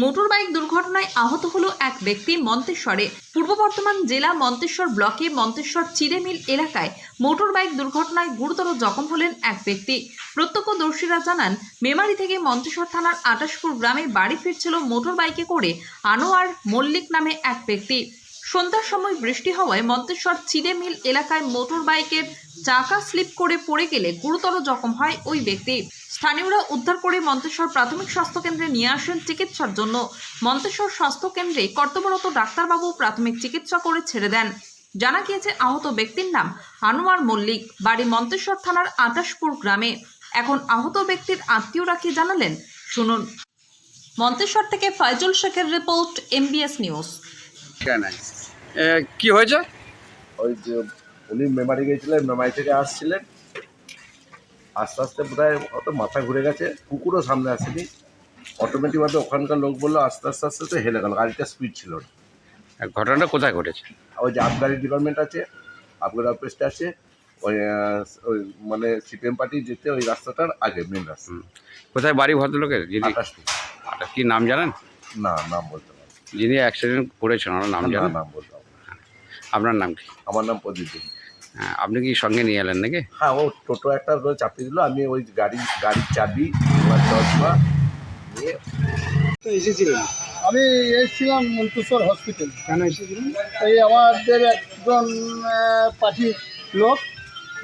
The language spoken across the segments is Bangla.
মোটর বাইক দুর্ঘটনায় আহত হলো এক ব্যক্তি মন্তেশ্বরে। পূর্ব বর্ধমান জেলা মন্তেশ্বর ব্লকে মন্তেশ্বর চিড়েমিল এলাকায় মোটর বাইক দুর্ঘটনায় গুরুতর জখম হলেন এক ব্যক্তি। প্রত্যক্ষদর্শীরা জানান, মেমারি থেকে মন্তেশ্বর থানার আটাশপুর গ্রামে বাড়ি ফিরছিল মোটর বাইকে করে আনোয়ার মল্লিক নামে এক ব্যক্তি। সন্ধ্যার সময় বৃষ্টি হওয়ায় মন্তেশ্বর চিড়েমিল এলাকায় মোটর বাইকের চাকা স্লিপ করে পড়ে গেলে গুরুতর জখম হয় ওই ব্যক্তি। স্থানীয়রা উদ্ধার করে মন্তেশ্বর প্রাথমিক স্বাস্থ্য কেন্দ্রে নিয়ে আসেন চিকিৎসার জন্য। মন্তেশ্বর স্বাস্থ্য কেন্দ্রে কর্তব্যরত ডাক্তারবাবু প্রাথমিক চিকিৎসা করে ছেড়ে দেন। জানা গিয়েছে, আহত ব্যক্তির নাম আনোয়ার মল্লিক, বাড়ি মন্তেশ্বর থানার আটাশপুর গ্রামে। এখন আহত ব্যক্তির আত্মীয়রা কি জানালেন শুনুন। মন্তেশ্বর থেকে ফাইজুল শেখের রিপোর্ট, MBS নিউজ। কি হয়েছে? ওই যে উনি মেমারি গিয়েছিলেন, মেমারি থেকে আসছিলেন, আস্তে আস্তে বোধহয় অত মাথা ঘুরে গেছে, কুকুরও সামনে আসেনি, অটোমেটিকভাবে ওখানকার লোক বললো আস্তে আস্তে আস্তে আস্তে হেলে গেল, গাড়িটা স্পিড ছিল না। ঘটনাটা কোথায় ঘটেছে? ওই যে আবগারি ডিপার্টমেন্ট আছে, আবগারি অফিসটা আছে, ওই ওই মানে সিপিএম পার্টি যেতে ওই রাস্তাটার আগে, মেন রাস্তা। কোথায় বাড়ি ভদ্রলোকের? যিনি আটাশপুর। কি নাম জানেন? না, নাম বলতে পারবো যিনি অ্যাক্সিডেন্ট করেছেন ওনার নাম না, জানেন? নাম বলতে পারবো না। আপনার নাম কি? আমার নাম প্রদীপ দিন। আপনি কি সঙ্গে নিয়ে এলেন নাকি? হ্যাঁ, ও টোটো একটা চাপিয়ে দিল, আমি ওই গাড়ির চাবি, ওনার চশমা নিয়ে এসেছিলেন। আমি এসেছিলাম মন্তেশ্বর হসপিটাল। কেন এসেছিলেন? এই আমাদের একজন পার্টির লোক,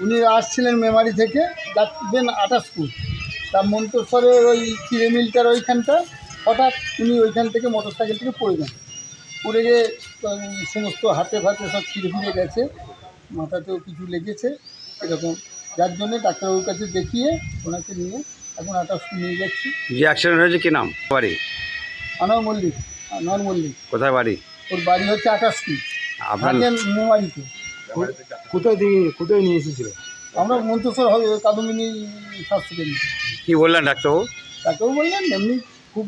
উনি আসছিলেন মেমারি থেকে, যাচ্ছেন আটাশপুর। তা মন্তেশ্বরের ওই চিড়েমিলটার ওইখানটা হঠাৎ উনি ওইখান থেকে মোটর সাইকেল থেকে পড়ে যান। পড়ে গিয়ে সমস্ত হাতে ফাতে সব ছিঁড়ে ফিরে গেছে, মাথাতেও কিছু লেগেছে এরকম, যার জন্যে ডাক্তারবাবুর কাছে দেখিয়ে ওনাকে নিয়ে এখন আটাশপুর নিয়ে যাচ্ছি। যে অ্যাক্সিডেন্ট হয়েছে কি নাম? বাড়ি আনোয়ার মল্লিক। আনোয়ার মল্লিক কোথায় বাড়ি? ওর বাড়ি হচ্ছে আটাশপুর, আপনার থাকেন মেমারিতে। কোথায় নিয়ে এসেছিলেন? আমরা মন্তেশ্বর হবে কাদম্বিনী স্বাস্থ্যকেন্দ্র। কি বললেন ডাক্তারবাবু? ডাক্তারবাবু বললেন এমনি খুব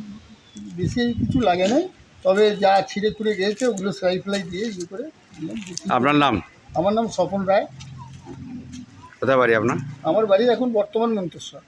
বেশি কিছু লাগে নাই, তবে যা ছিঁড়ে খুঁড়ে গিয়েছে ওগুলো সেলাই ফেলাই দিয়ে ইয়ে করে দিলাম। আপনার নাম? আমার নাম স্বপন রায়। কোথায় বাড়ি আপনার? আমার বাড়ি এখন বর্তমান মন্তেশ্বর।